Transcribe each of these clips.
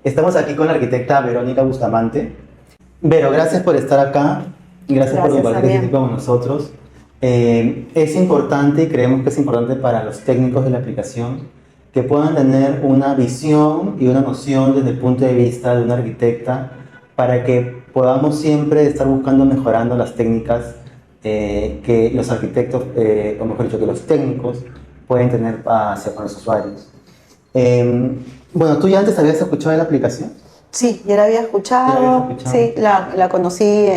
Estamos aquí con la arquitecta Verónica Bustamante. Vero, gracias por estar acá y gracias por Gracias, compartir este Damián. tiempo con nosotros. Es importante y creemos que es importante para los técnicos de la aplicación que puedan tener una visión y una noción desde el punto de vista de una arquitecta para que podamos siempre estar buscando mejorando las técnicas que los arquitectos, o mejor dicho, que los técnicos pueden tener hacia con los usuarios. Bueno, ¿tú ya antes habías escuchado de la aplicación? Sí, ya la había ¿Ya la habías escuchado, escuchado? sí, la conocí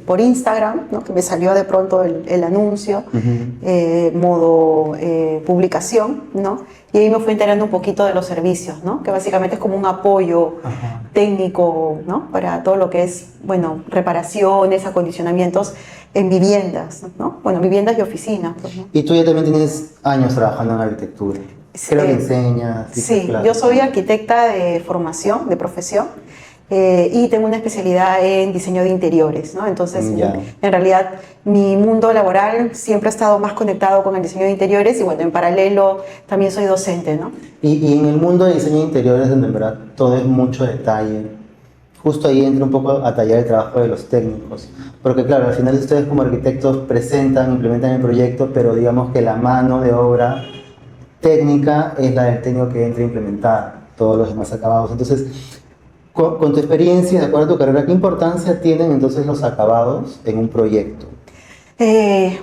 por Instagram, ¿no? Que me salió de pronto el anuncio, Ujú. modo publicación, ¿no? Y ahí me fui enterando un poquito de los servicios, ¿no? Que básicamente es como un apoyo Ajá. técnico, ¿no? Para todo lo que es, bueno, reparaciones, acondicionamientos en viviendas, ¿no? Bueno, viviendas y oficinas, pues, ¿no? Y tú ya también tienes años trabajando en arquitectura. Creo que Eh, enseñas, dictas sí, yo clases. soy arquitecta de formación, de profesión, y tengo una especialidad en diseño de interiores, ¿no? Entonces, Ya. en realidad, mi mundo laboral siempre ha estado más conectado con el diseño de interiores y, bueno, en paralelo también soy docente, ¿no? Y en el mundo de diseño de interiores, donde en verdad todo es mucho detalle, justo ahí entra un poco a tallar el trabajo de los técnicos. Porque claro, al final ustedes como arquitectos presentan, implementan el proyecto, pero digamos que la mano de obra técnica es la del técnico que entra a implementar todos los demás acabados. Entonces, con tu experiencia, de acuerdo a tu carrera, ¿qué importancia tienen entonces los acabados en un proyecto?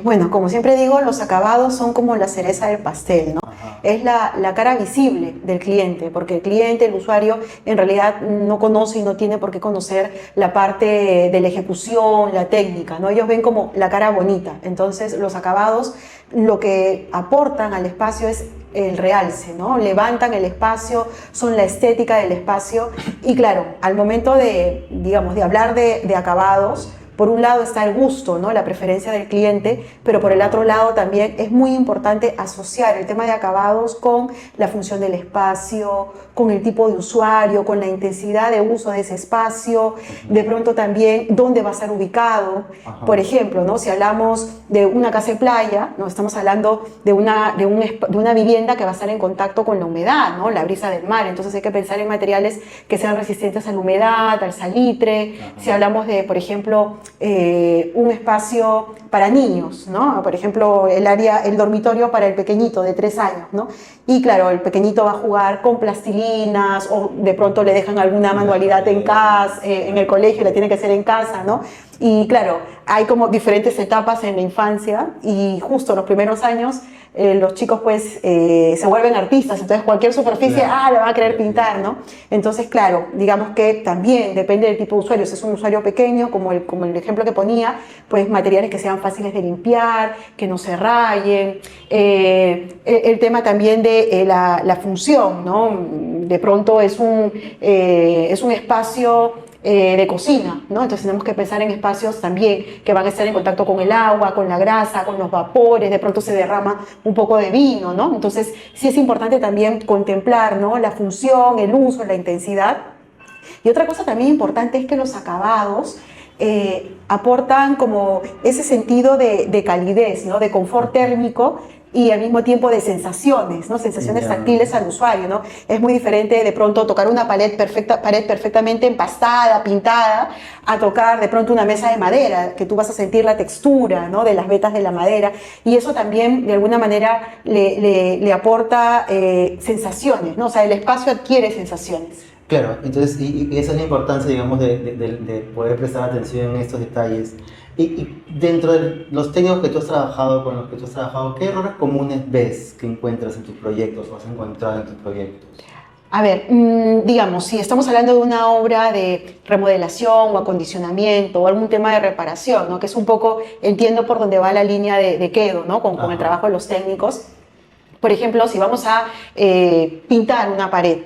Bueno, como siempre digo, los acabados son como la cereza del pastel, ¿no? Ajá. Es la cara visible del cliente, porque el cliente, el usuario, en realidad no conoce y no tiene por qué conocer la parte de la ejecución, la técnica, ¿no? Ellos ven como la cara bonita. Entonces, los acabados lo que aportan al espacio es el realce, ¿no? Levantan el espacio, son la estética del espacio y claro, al momento de, digamos, de hablar de acabados, por un lado está el gusto, ¿no? La preferencia del cliente, pero por el otro lado también es muy importante asociar el tema de acabados con la función del espacio, con el tipo de usuario, con la intensidad de uso de ese espacio, de pronto también dónde va a estar ubicado. Ajá. Por ejemplo, ¿no? Si hablamos de una casa de playa, ¿no? Estamos hablando de una vivienda que va a estar en contacto con la humedad, ¿no? La brisa del mar, entonces hay que pensar en materiales que sean resistentes a la humedad, al salitre. Ajá. Si hablamos de, por ejemplo, un espacio para niños, ¿no? Por ejemplo, el dormitorio para el pequeñito de 3 años, ¿no? Y claro, el pequeñito va a jugar con plastilinas o de pronto le dejan alguna manualidad en casa, en el colegio, la tiene que hacer en casa, ¿no? Y claro, hay como diferentes etapas en la infancia y justo los primeros años los chicos pues se vuelven artistas, entonces cualquier superficie, Claro. la van a querer pintar, ¿no? Entonces, claro, digamos que también depende del tipo de usuario. Si es un usuario pequeño, como el ejemplo que ponía, pues materiales que sean fáciles de limpiar, que no se rayen. El tema también de la función, ¿no? De pronto es un espacio de cocina, ¿no? Entonces tenemos que pensar en espacios también que van a estar en contacto con el agua, con la grasa, con los vapores, de pronto se derrama un poco de vino, ¿no? Entonces sí es importante también contemplar, ¿no? La función, el uso, la intensidad. Y otra cosa también importante es que los acabados aportan como ese sentido de calidez, ¿no? De confort térmico y al mismo tiempo de sensaciones, ¿no? Sensaciones Ya. táctiles al usuario, ¿no? Es muy diferente de pronto tocar una pared perfectamente empastada, pintada, a tocar de pronto una mesa de madera, que tú vas a sentir la textura, ¿no? De las vetas de la madera, y eso también de alguna manera le aporta sensaciones, ¿no? O sea, el espacio adquiere sensaciones. Claro, entonces, y esa es la importancia, digamos, de poder prestar atención en estos detalles. Y dentro de los técnicos que tú has trabajado, con los que tú has trabajado, ¿qué errores comunes ves que encuentras en tus proyectos o has encontrado en tus proyectos? A ver, digamos, si estamos hablando de una obra de remodelación o acondicionamiento o algún tema de reparación, ¿no? Que es un poco, entiendo por dónde va la línea de Quedo, ¿no? Con el Ajá. trabajo de los técnicos. Por ejemplo, si vamos a pintar una pared,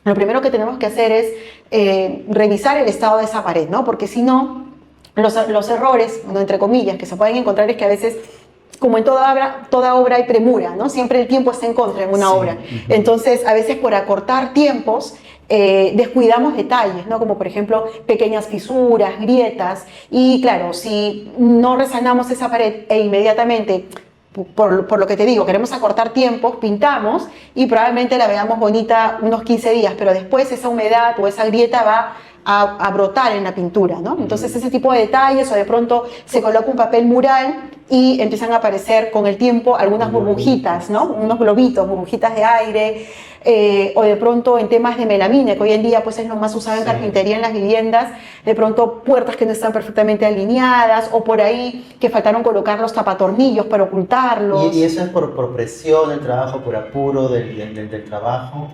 lo primero que tenemos que hacer es revisar el estado de esa pared, ¿no? Porque si no, los errores, ¿no? Entre comillas, que se pueden encontrar es que a veces, como en toda obra hay premura, ¿no? Siempre el tiempo está en contra en una Sí. obra. Entonces, a veces por acortar tiempos, descuidamos detalles, ¿no? Como por ejemplo pequeñas fisuras, grietas, y claro, si no resanamos esa pared e inmediatamente por lo que te digo, queremos acortar tiempos, pintamos y probablemente la veamos bonita unos 15 días, pero después esa humedad o esa grieta va a brotar en la pintura, ¿no? Entonces ese tipo de detalles, o de pronto se coloca un papel mural y empiezan a aparecer con el tiempo algunas burbujitas, ¿no? Unos globitos, burbujitas de aire, o de pronto en temas de melamina, que hoy en día pues es lo más usado en carpintería en las viviendas, de pronto puertas que no están perfectamente alineadas, o por ahí que faltaron colocar los tapatornillos para ocultarlos. ¿Y eso es por presión, el trabajo, por apuro del trabajo?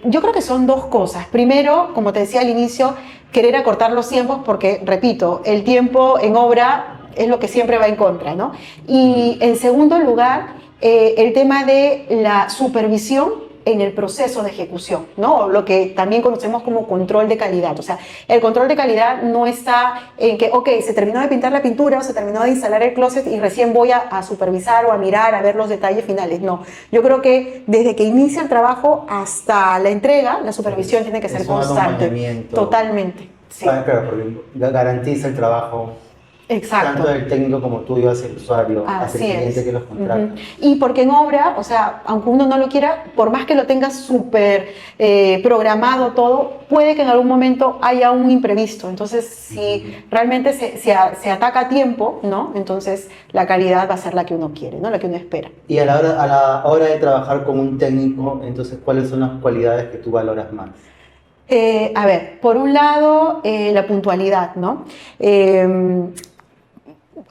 Yo creo que son dos cosas. Primero, como te decía al inicio, querer acortar los tiempos porque, repito, el tiempo en obra es lo que siempre va en contra, ¿no? Y en segundo lugar, el tema de la supervisión en el proceso de ejecución, ¿no? Lo que también conocemos como control de calidad. O sea, el control de calidad no está en que, ok, se terminó de pintar la pintura o se terminó de instalar el closet y recién voy a supervisar o a mirar, a ver los detalles finales. No, yo creo que desde que inicia el trabajo hasta la entrega, la supervisión tiene que ser constante. Totalmente. Sí. Claro, porque garantiza el trabajo. Exacto. Tanto del técnico como tuyo hacia el usuario, hacia el cliente que los contrata. Y porque en obra, o sea, aunque uno no lo quiera, por más que lo tenga súper programado todo, puede que en algún momento haya un imprevisto. Entonces, si realmente se ataca a tiempo, ¿no? Entonces la calidad va a ser la que uno quiere, ¿no? La que uno espera. Y a la hora de trabajar con un técnico, entonces, ¿cuáles son las cualidades que tú valoras más? A ver, por un lado, la puntualidad, ¿no?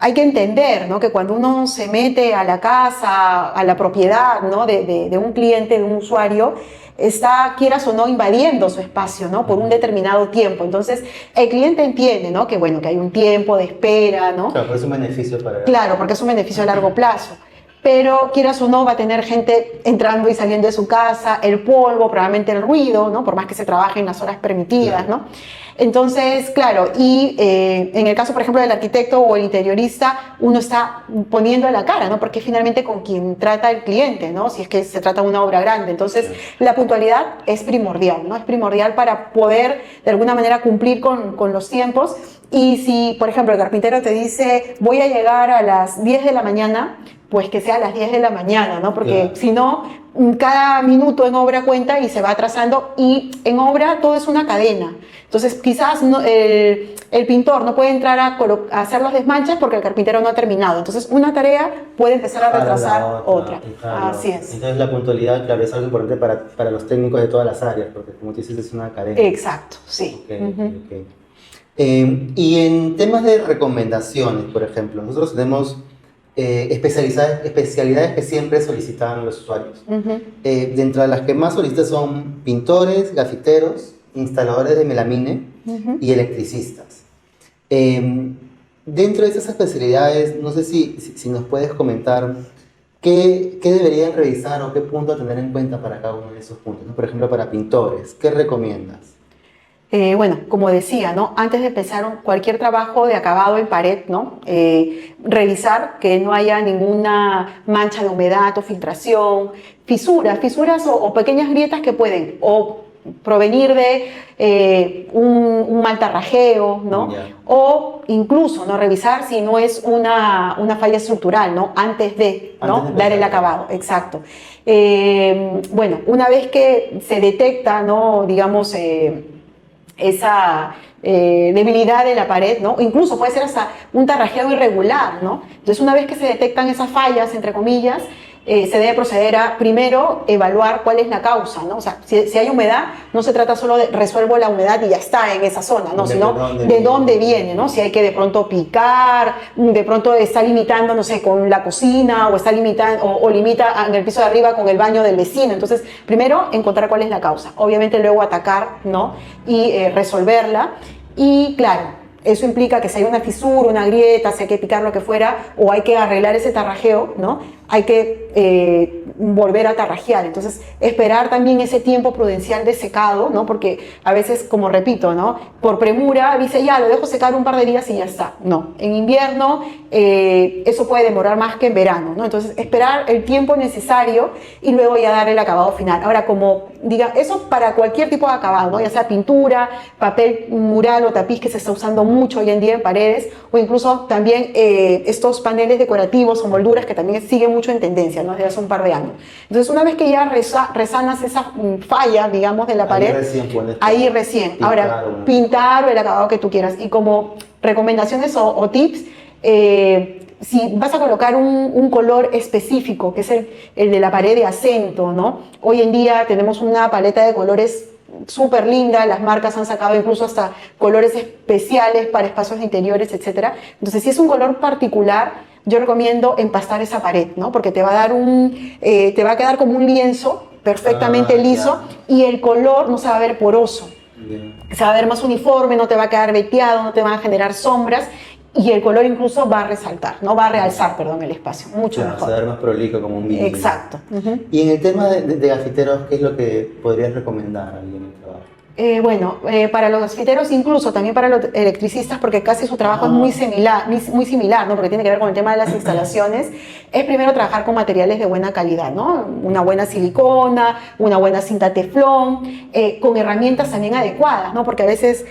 Hay que entender, ¿no?, que cuando uno se mete a la casa, a la propiedad, ¿no?, de un cliente, de un usuario, está, quieras o no, invadiendo su espacio, ¿no?, por un determinado tiempo. Entonces, el cliente entiende, ¿no?, que bueno, que hay un tiempo de espera, ¿no? Claro, pero es un beneficio para él. Claro, porque es un beneficio a largo plazo. Pero quieras o no, va a tener gente entrando y saliendo de su casa, el polvo, probablemente el ruido, ¿no?, por más que se trabaje en las horas permitidas, ¿no? Entonces, claro, y en el caso, por ejemplo, del arquitecto o el interiorista, uno está poniendo la cara, ¿no? Porque finalmente con quien trata el cliente, ¿no? Si es que se trata de una obra grande. Entonces, la puntualidad es primordial, ¿no? Es primordial para poder, de alguna manera, cumplir con los tiempos. Y si, por ejemplo, el carpintero te dice, voy a llegar a las 10 de la mañana, pues que sea a las 10 de la mañana, ¿no? Porque si no, cada minuto en obra cuenta y se va atrasando, y en obra todo es una cadena. Entonces quizás no, el pintor no puede entrar a hacer los desmanches porque el carpintero no ha terminado. Entonces una tarea puede empezar a retrasar otra. Así es. Entonces la puntualidad, claro, es algo importante para los técnicos de todas las áreas, porque como tú dices, es una cadena. Exacto, sí. Okay. Y en temas de recomendaciones, por ejemplo, nosotros tenemos especialidades que siempre solicitaban los usuarios. Dentro de las que más solicitan son pintores, gafiteros, instaladores de melamine y electricistas. Dentro de esas especialidades, no sé si nos puedes comentar qué deberían revisar o qué punto a tener en cuenta para cada uno de esos puntos, ¿no? Por ejemplo, para pintores, ¿qué recomiendas? Bueno, como decía, ¿no?, antes de empezar cualquier trabajo de acabado en pared, ¿no?, revisar que no haya ninguna mancha de humedad o filtración, fisuras o pequeñas grietas que pueden o provenir de un mal tarrajeo, ¿no? O incluso, ¿no?, revisar si no es una falla estructural, ¿no?, antes de dar el acabado. Exacto. Bueno, una vez que se detecta, ¿no?, digamos, esa debilidad de la pared, ¿no? Incluso puede ser hasta un tarrajeado irregular, ¿no? Entonces, una vez que se detectan esas fallas, entre comillas, se debe proceder a, primero, evaluar cuál es la causa, ¿no? O sea, si hay humedad, no se trata solo de resuelvo la humedad y ya está en esa zona, ¿no? Sino de dónde viene, ¿no? Si hay que de pronto picar, de pronto está limitando, no sé, con la cocina, o está limitando, o limita en el piso de arriba con el baño del vecino. Entonces, primero, encontrar cuál es la causa. Obviamente, luego atacar, ¿no?, y resolverla. Y, claro, eso implica que si hay una fisura, una grieta, si hay que picar lo que fuera, o hay que arreglar ese tarrajeo, ¿no?, hay que volver a tarrajear. Entonces, esperar también ese tiempo prudencial de secado, ¿no? Porque a veces, como repito, ¿no?, por premura dice, ya, lo dejo secar un par de días y ya está. No, en invierno eso puede demorar más que en verano, ¿no? Entonces, esperar el tiempo necesario y luego ya dar el acabado final. Ahora, como diga, eso para cualquier tipo de acabado, ¿no?, ya sea pintura, papel mural o tapiz, que se está usando mucho hoy en día en paredes, o incluso también estos paneles decorativos o molduras que también siguen mucho en tendencia, ¿no? Desde hace un par de años. Entonces, una vez que ya resanas esa falla, digamos, de la pared, ahí recién. Ahora, pintar o el acabado que tú quieras. Y como recomendaciones o tips, si vas a colocar un color específico, que es el de la pared de acento, ¿no? Hoy en día tenemos una paleta de colores súper linda, las marcas han sacado incluso hasta colores especiales para espacios interiores, etcétera. Entonces, si es un color particular, yo recomiendo empastar esa pared, ¿no? Porque te va a dar te va a quedar como un lienzo perfectamente liso, y el color no se va a ver poroso. Se va a ver más uniforme, no te va a quedar veteado, no te van a generar sombras, y el color incluso va a resaltar, no va a realzar, perdón, el espacio, mucho mejor. Se va a ver más prolijo, como un vinilo. Exacto. Y en el tema de gafiteros, ¿qué es lo que podrías recomendar a alguien en el trabajo? Bueno, para los gasfiteros, incluso también para los electricistas, porque casi su trabajo es muy similar, ¿no? Porque tiene que ver con el tema de las instalaciones, es primero trabajar con materiales de buena calidad, ¿no? Una buena silicona, una buena cinta teflón, con herramientas también adecuadas, ¿no? Porque a veces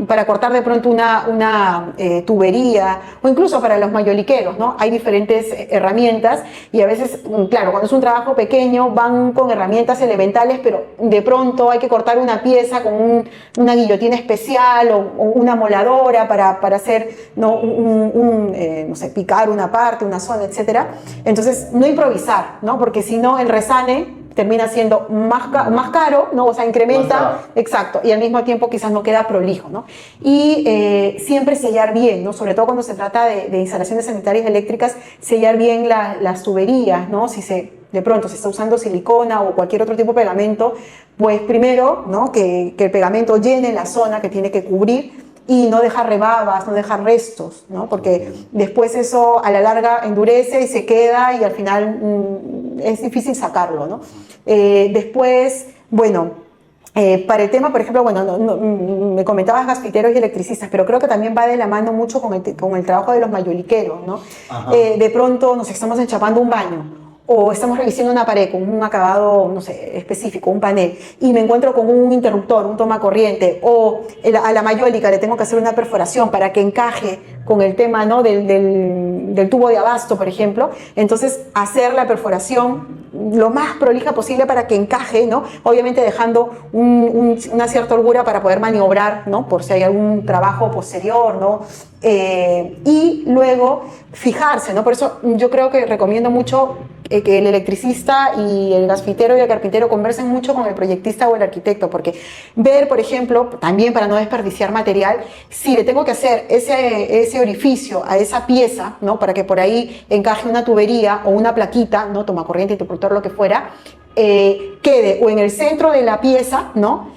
para cortar de pronto una tubería, o incluso para los mayoliqueros, ¿no? Hay diferentes herramientas, y a veces, claro, cuando es un trabajo pequeño van con herramientas elementales, pero de pronto hay que cortar una pieza con una guillotina especial o una moladora para hacer, ¿no? No sé, picar una parte, una zona, etc. Entonces, no improvisar, ¿no? Porque si no, el resane termina siendo más caro, ¿no? O sea, incrementa, exacto, y al mismo tiempo quizás no queda prolijo, ¿no? Y siempre sellar bien, ¿no? Sobre todo cuando se trata de instalaciones sanitarias eléctricas, sellar bien las tuberías, ¿no? De pronto se está usando silicona o cualquier otro tipo de pegamento, pues primero, ¿no? que el pegamento llene la zona que tiene que cubrir, y no dejar rebabas, no dejar restos, ¿no? Porque después eso a la larga endurece y se queda, y al final es difícil sacarlo, ¿no? Después, bueno, para el tema, por ejemplo, bueno, me comentabas gasfiteros y electricistas, pero creo que también va de la mano mucho con el trabajo de los mayoliqueros, ¿no? De pronto nos estamos enchapando un baño, o estamos revisando una pared con un acabado, no sé, específico, un panel, y me encuentro con un interruptor, un tomacorriente, o a la mayólica le tengo que hacer una perforación para que encaje con el tema, ¿no? del tubo de abasto, por ejemplo. Entonces, hacer la perforación lo más prolija posible para que encaje, ¿no? Obviamente dejando una cierta holgura para poder maniobrar, ¿no? Por si hay algún trabajo posterior, ¿no? Y luego fijarse, ¿no? Por eso yo creo que recomiendo mucho que el electricista y el gasfitero y el carpintero conversen mucho con el proyectista o el arquitecto, porque ver, por ejemplo, también para no desperdiciar material, si le tengo que hacer ese orificio a esa pieza, ¿no? Para que por ahí encaje una tubería o una plaquita, ¿no? Tomacorriente, interruptor, lo que fuera, quede o en el centro de la pieza, ¿no?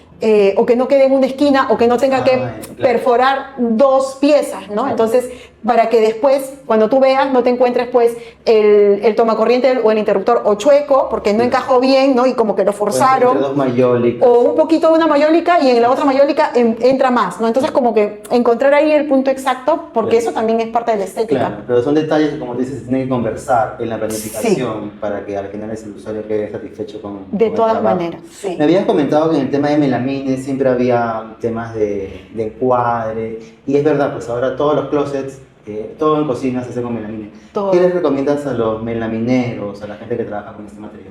O que no quede en una esquina, o que no tenga que perforar dos piezas, ¿no? Entonces, para que después, cuando tú veas, no te encuentres pues el tomacorriente o el interruptor o chueco, porque no encajó bien, ¿no? Y como que lo forzaron. Dos mayólicas. O un poquito de una mayólica, y en la otra mayólica entra más, ¿no? Entonces, como que encontrar ahí el punto exacto, porque eso también es parte de la estética. Claro, pero son detalles que, como dices, se tienen que conversar en la planificación para que al final el usuario quede satisfecho con de con todas maneras, sí. Me habías comentado que en el tema de melamine siempre había temas de encuadre, y es verdad, pues ahora todos los closets, todo en cocina se hace con melamine. Todo. ¿Qué les recomiendas a los melamineros, a la gente que trabaja con este material?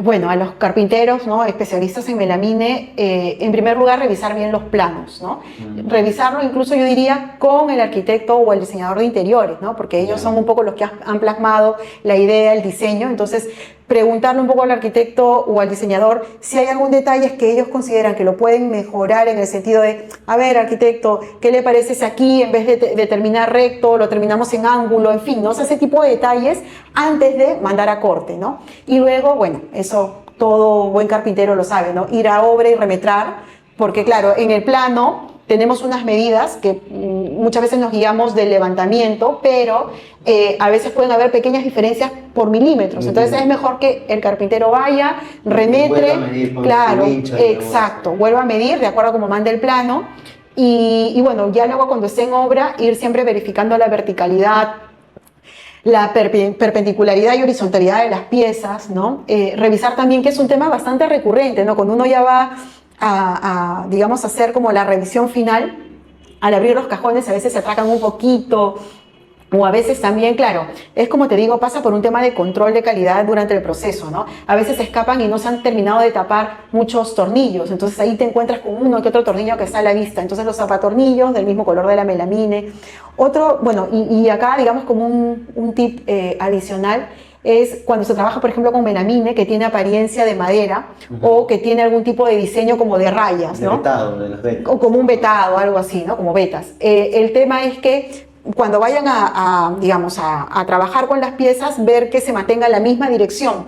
Bueno, a los carpinteros, ¿no? Especialistas en melamine, en primer lugar, revisar bien los planos, ¿no? Revisarlo incluso, yo diría, con el arquitecto o el diseñador de interiores, ¿no? Porque ellos son un poco los que han plasmado la idea, el diseño. Entonces, preguntarle un poco al arquitecto o al diseñador si hay algún detalle que ellos consideran que lo pueden mejorar, en el sentido de, a ver, arquitecto, ¿qué le parece si aquí, en vez de terminar recto, lo terminamos en ángulo? En fin, ¿no? O sea, ese tipo de detalles antes de mandar a corte, ¿no? Y luego, bueno, eso todo buen carpintero lo sabe, ¿no? Ir a obra y remetrar, porque claro, en el plano tenemos unas medidas que muchas veces nos guiamos del levantamiento, pero a veces pueden haber pequeñas diferencias por milímetros. Entonces es mejor que el carpintero vaya, remetre, claro, exacto, vuelva a medir de acuerdo a como manda el plano, y bueno, ya luego cuando esté en obra, ir siempre verificando la verticalidad, la perpendicularidad y horizontalidad de las piezas, ¿no? Revisar también, que es un tema bastante recurrente, ¿no? Cuando uno ya va digamos, hacer como la revisión final, al abrir los cajones a veces se atracan un poquito, O a veces también, claro, es como te digo, pasa por un tema de control de calidad durante el proceso, ¿no? A veces escapan y no se han terminado de tapar muchos tornillos, entonces ahí te encuentras con uno que otro tornillo que está a la vista, entonces los zapatornillos del mismo color de la melamine. Otro, bueno, y acá digamos como un tip adicional, es cuando se trabaja, por ejemplo, con melamine, que tiene apariencia de madera o que tiene algún tipo de diseño como de rayas, ¿no? De vetado, de las vetas. O como un vetado, algo así, ¿no? Como vetas. El tema es que cuando vayan digamos, a trabajar con las piezas, ver que se mantenga la misma dirección,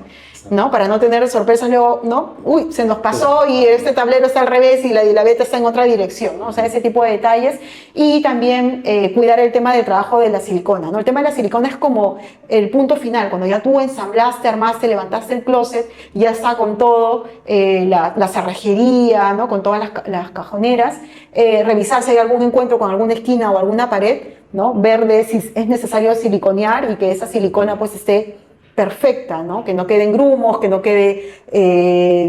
¿no? Para no tener sorpresas luego, ¿no? Uy, se nos pasó y este tablero está al revés y la veta está en otra dirección, ¿no? O sea, ese tipo de detalles. Y también cuidar el tema del trabajo de la silicona, ¿no? El tema de la silicona es como el punto final, cuando ya tú ensamblaste, armaste, levantaste el closet, ya está con todo, la cerrajería, ¿no? Con todas las cajoneras, revisar si hay algún encuentro con alguna esquina o alguna pared, ¿no? Ver de si es necesario siliconear y que esa silicona pues esté perfecta, ¿no? Que no queden grumos, que no quede,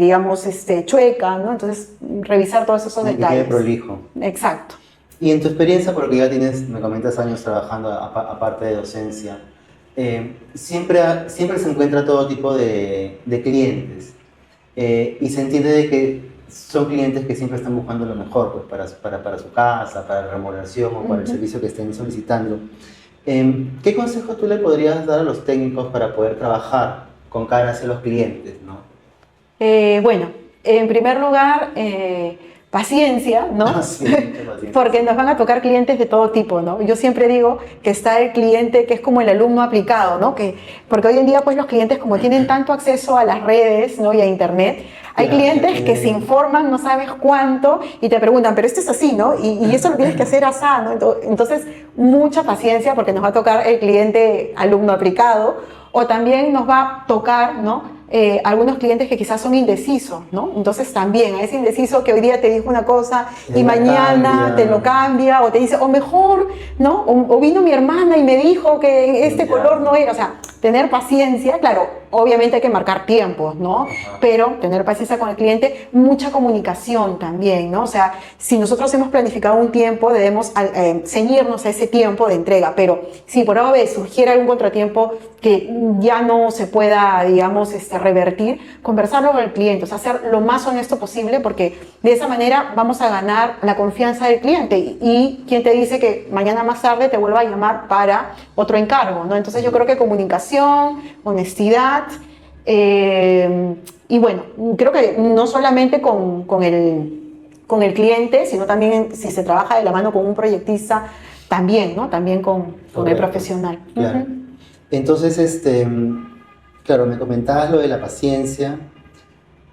digamos, chueca, ¿no? Entonces, revisar todos esos detalles. Que quede prolijo. Exacto. Y en tu experiencia, porque ya tienes, me comentas, años trabajando aparte de docencia, siempre se encuentra todo tipo de clientes y se entiende de que son clientes que siempre están buscando lo mejor pues, para su casa, para la remodelación o para el servicio que estén solicitando. ¿Qué consejo tú le podrías dar a los técnicos para poder trabajar con cara hacia los clientes, ¿no? Bueno, en primer lugar, paciencia, ¿no? Sí, paciencia. Porque nos van a tocar clientes de todo tipo, ¿no? Yo siempre digo que está el cliente que es como el alumno aplicado, ¿no? Porque hoy en día, pues, los clientes como tienen tanto acceso a las redes, ¿no? Y a internet, hay clientes que se informan, no sabes cuánto, y te preguntan, pero esto es así, ¿no? Y eso lo tienes que hacer así, ¿no? Entonces, mucha paciencia porque nos va a tocar el cliente alumno aplicado, o también nos va a tocar, ¿no? Algunos clientes que quizás son indecisos, ¿no? Entonces también a ese indeciso que hoy día te dijo una cosa y mañana te lo cambia, o te dice, o mejor, ¿no? O vino mi hermana y me dijo que este color no era, o sea, tener paciencia, claro, obviamente hay que marcar tiempos, ¿no? Pero tener paciencia con el cliente, mucha comunicación también, ¿no? O sea, si nosotros hemos planificado un tiempo, debemos ceñirnos a ese tiempo de entrega, pero si por A o B surgiera algún contratiempo que ya no se pueda, digamos, revertir, conversarlo con el cliente, o sea, ser lo más honesto posible, porque de esa manera vamos a ganar la confianza del cliente y quien te dice que mañana más tarde te vuelva a llamar para otro encargo, ¿no? Entonces yo creo que comunicación, honestidad, y bueno, creo que no solamente con el cliente, sino también si se trabaja de la mano con un proyectista, también, ¿no? También con el profesional. Claro. Entonces, claro, me comentabas lo de la paciencia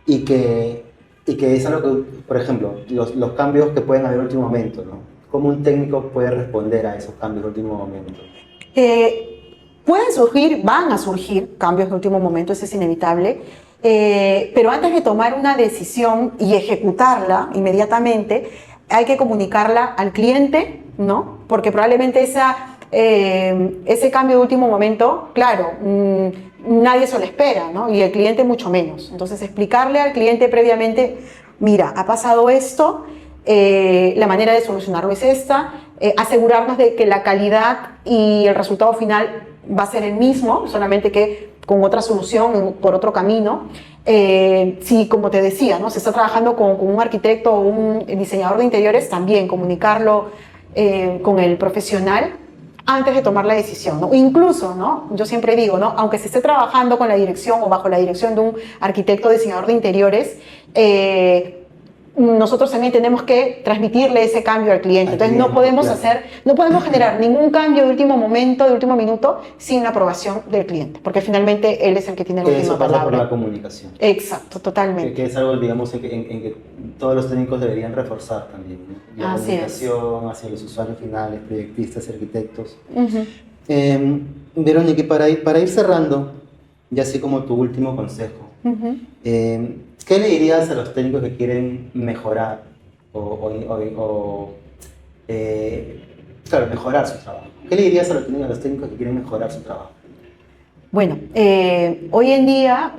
y que es algo que, por ejemplo, los cambios que pueden haber en último momento, ¿no? ¿Cómo un técnico puede responder a esos cambios de último momento? Pueden surgir, van a surgir cambios de último momento, eso es inevitable, pero antes de tomar una decisión y ejecutarla inmediatamente, hay que comunicarla al cliente, ¿no? Porque probablemente ese cambio de último momento, claro, nadie se lo espera, ¿no? Y el cliente mucho menos. Entonces, explicarle al cliente previamente, mira, ha pasado esto, la manera de solucionarlo es esta, asegurarnos de que la calidad y el resultado final va a ser el mismo, solamente que con otra solución, por otro camino. Si, como te decía, ¿no? Se está trabajando con un arquitecto o un diseñador de interiores, también comunicarlo con el profesional antes de tomar la decisión, ¿no? Incluso, ¿no? Yo siempre digo, ¿no? Aunque se esté trabajando con la dirección o bajo la dirección de un arquitecto o diseñador de interiores, nosotros también tenemos que transmitirle ese cambio al cliente. Entonces no podemos no podemos generar ningún cambio de último momento, de último minuto, sin la aprobación del cliente, porque finalmente él es el que tiene la última palabra. Eso pasa por la comunicación. Exacto, totalmente. Que es algo, digamos, en que todos los técnicos deberían reforzar también, ¿no? La comunicación hacia los usuarios finales, proyectistas, arquitectos. Verónica, y para ir cerrando, ya así como tu último consejo, ¿qué le dirías a los técnicos que quieren mejorar mejorar su trabajo? ¿Qué le dirías a los técnicos que quieren mejorar su trabajo? Bueno, hoy en día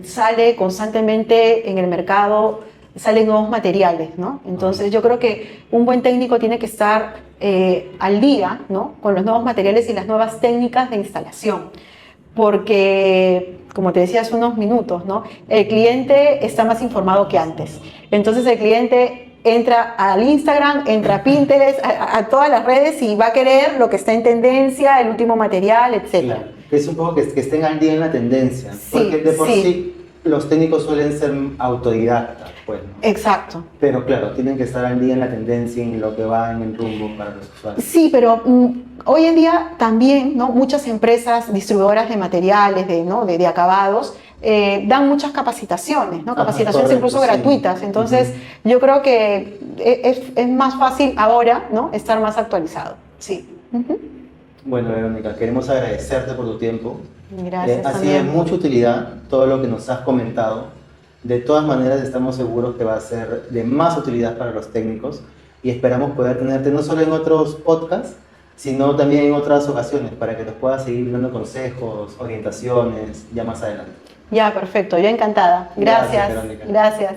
sale constantemente en el mercado salen nuevos materiales, ¿no? Entonces yo creo que un buen técnico tiene que estar al día, ¿no? Con los nuevos materiales y las nuevas técnicas de instalación, porque, como te decía hace unos minutos, ¿no? El cliente está más informado que antes. Entonces el cliente entra al Instagram, entra a Pinterest, a todas las redes y va a querer lo que está en tendencia, el último material, etc. Claro, que es un poco que estén al día en la tendencia, Sí, porque de por sí. sí los técnicos suelen ser autodidactas, pues, ¿no? Exacto. Pero claro, tienen que estar al día en la tendencia, en lo que va en el rumbo para los usuarios. Sí, pero hoy en día también, ¿no? Muchas empresas distribuidoras de materiales, ¿no? de acabados, dan muchas capacitaciones, ¿no? Ajá, Capacitaciones correcto, incluso sí. gratuitas. Entonces, yo creo que es más fácil ahora, ¿no? Estar más actualizado. Sí. Ujú. Bueno, Verónica, queremos agradecerte por tu tiempo. Gracias Ha sido de también. mucha utilidad todo lo que nos has comentado. De todas maneras, estamos seguros que va a ser de más utilidad para los técnicos y esperamos poder tenerte no solo en otros podcasts, sino también en otras ocasiones para que nos puedas seguir dando consejos, orientaciones ya más adelante. Ya, perfecto. Yo encantada. Gracias, Gracias. Verónica. Gracias.